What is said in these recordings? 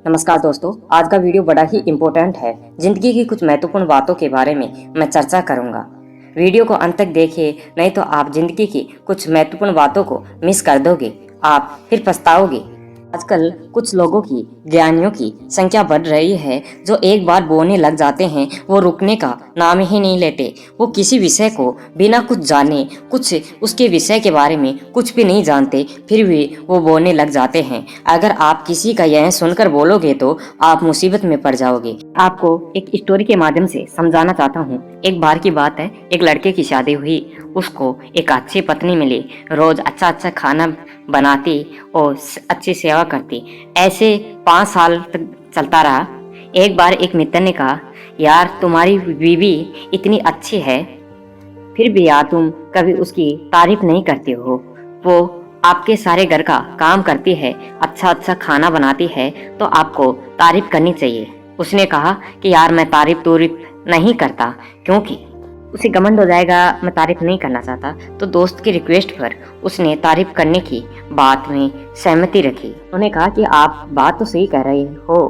नमस्कार दोस्तों, आज का वीडियो बड़ा ही इम्पोर्टेंट है। जिंदगी की कुछ महत्वपूर्ण बातों के बारे में मैं चर्चा करूंगा। वीडियो को अंत तक देखिए, नहीं तो आप जिंदगी की कुछ महत्वपूर्ण बातों को मिस कर दोगे, आप फिर पछताओगे। आजकल कुछ लोगों की ज्ञानियों की संख्या बढ़ रही है जो एक बार बोलने लग जाते हैं, वो रुकने का नाम ही नहीं लेते। वो किसी विषय को बिना कुछ जाने, कुछ उसके विषय के बारे में कुछ भी नहीं जानते, फिर भी वो बोलने लग जाते हैं। अगर आप किसी का यह सुनकर बोलोगे तो आप मुसीबत में पड़ जाओगे। आपको एक स्टोरी के माध्यम से समझाना चाहता हूँ। एक बार की बात है, एक लड़के की शादी हुई। उसको एक अच्छी पत्नी मिली, रोज अच्छा अच्छा खाना बनाती और अच्छी सेवा करती। ऐसे 5 साल तक चलता रहा। एक बार एक मित्र ने कहा, यार तुम्हारी बीवी इतनी अच्छी है, फिर भी यार तुम कभी उसकी तारीफ नहीं करते हो। वो आपके सारे घर का काम करती है, अच्छा अच्छा खाना बनाती है, तो आपको तारीफ करनी चाहिए। उसने कहा कि यार मैं तारीफ नहीं करता, क्योंकि उसे घमंड हो जाएगा, मैं तारीफ नहीं करना चाहता। तो दोस्त की रिक्वेस्ट पर उसने तारीफ करने की बात में सहमति रखी। उन्होंने कहा कि आप बात तो सही कर रहे हो,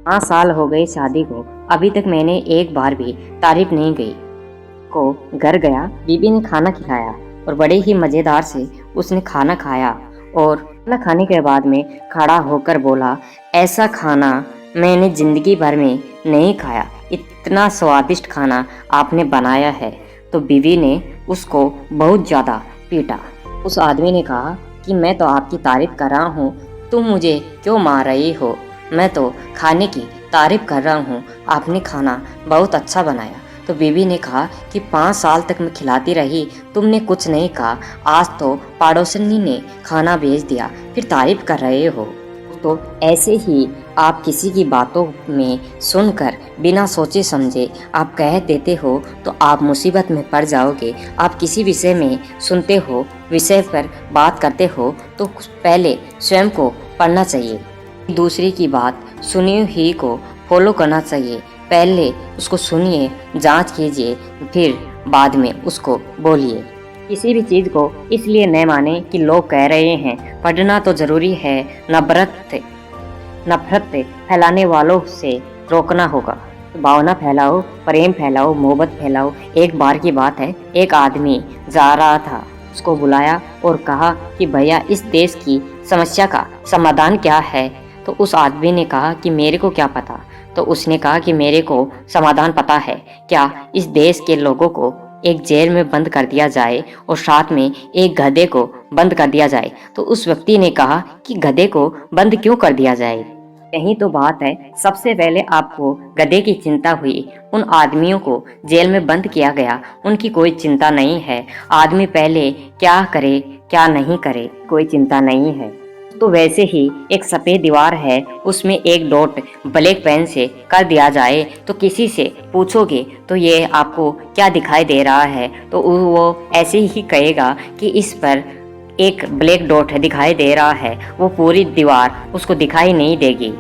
5 साल हो गए शादी को, अभी तक मैंने एक बार भी तारीफ नहीं की। को घर गया, बीबी ने खाना खिलाया और बड़े ही मजेदार से उसने खाना खाया। और खाना खाने के बाद में खड़ा होकर बोला, ऐसा खाना मैंने जिंदगी भर में नहीं खाया, इतना स्वादिष्ट खाना आपने बनाया है। तो बीवी ने उसको बहुत ज़्यादा पीटा। उस आदमी ने कहा कि मैं तो आपकी तारीफ कर रहा हूँ, तुम मुझे क्यों मार रही हो? मैं तो खाने की तारीफ कर रहा हूँ, आपने खाना बहुत अच्छा बनाया। तो बीवी ने कहा कि 5 साल तक मैं खिलाती रही, तुमने कुछ नहीं कहा, आज तो पड़ोसनी ने खाना भेज दिया, फिर तारीफ कर रहे हो। तो ऐसे ही आप किसी की बातों में सुनकर बिना सोचे समझे आप कह देते हो तो आप मुसीबत में पड़ जाओगे। आप किसी विषय में सुनते हो, विषय पर बात करते हो, तो पहले स्वयं को पढ़ना चाहिए। दूसरे की बात सुनी ही को फॉलो करना चाहिए। पहले उसको सुनिए, जांच कीजिए, फिर बाद में उसको बोलिए। किसी भी चीज़ को इसलिए न माने कि लोग कह रहे हैं। पढ़ना तो जरूरी है। नफरत फैलाने वालों से रोकना होगा। भावना फैलाओ, प्रेम फैलाओ, मोहब्बत फैलाओ। एक बार की बात है, एक आदमी जा रहा था, उसको बुलाया और कहा कि भैया इस देश की समस्या का समाधान क्या है? तो उस आदमी ने कहा कि मेरे को क्या पता। तो उसने कहा कि मेरे को समाधान पता है, क्या इस देश के लोगों को एक जेल में बंद कर दिया जाए और साथ में एक गधे को बंद कर दिया जाए। तो उस व्यक्ति ने कहा कि गधे को बंद क्यों कर दिया जाए? यही तो बात है। सबसे पहले आपको गधे की चिंता हुई, उन आदमियों को जेल में बंद किया गया, उनकी कोई चिंता नहीं है। आदमी पहले क्या करे क्या नहीं करे, कोई चिंता नहीं है। तो वैसे ही एक सफ़ेद दीवार है, उसमें एक डॉट ब्लैक पेन से कर दिया जाए, तो किसी से पूछोगे तो ये आपको क्या दिखाई दे रहा है, तो वो ऐसे ही कहेगा कि इस पर एक ब्लैक डॉट दिखाई दे रहा है, वो पूरी दीवार उसको दिखाई नहीं देगी।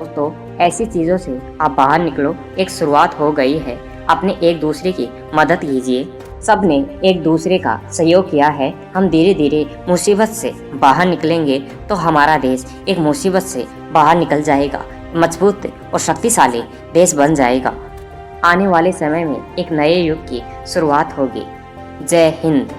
तो ऐसी चीज़ों से आप बाहर निकलो। एक शुरुआत हो गई है, अपने एक दूसरे की मदद कीजिए। सब ने एक दूसरे का सहयोग किया है। हम धीरे धीरे मुसीबत से बाहर निकलेंगे तो हमारा देश एक मुसीबत से बाहर निकल जाएगा, मजबूत और शक्तिशाली देश बन जाएगा। आने वाले समय में एक नए युग की शुरुआत होगी। जय हिंद।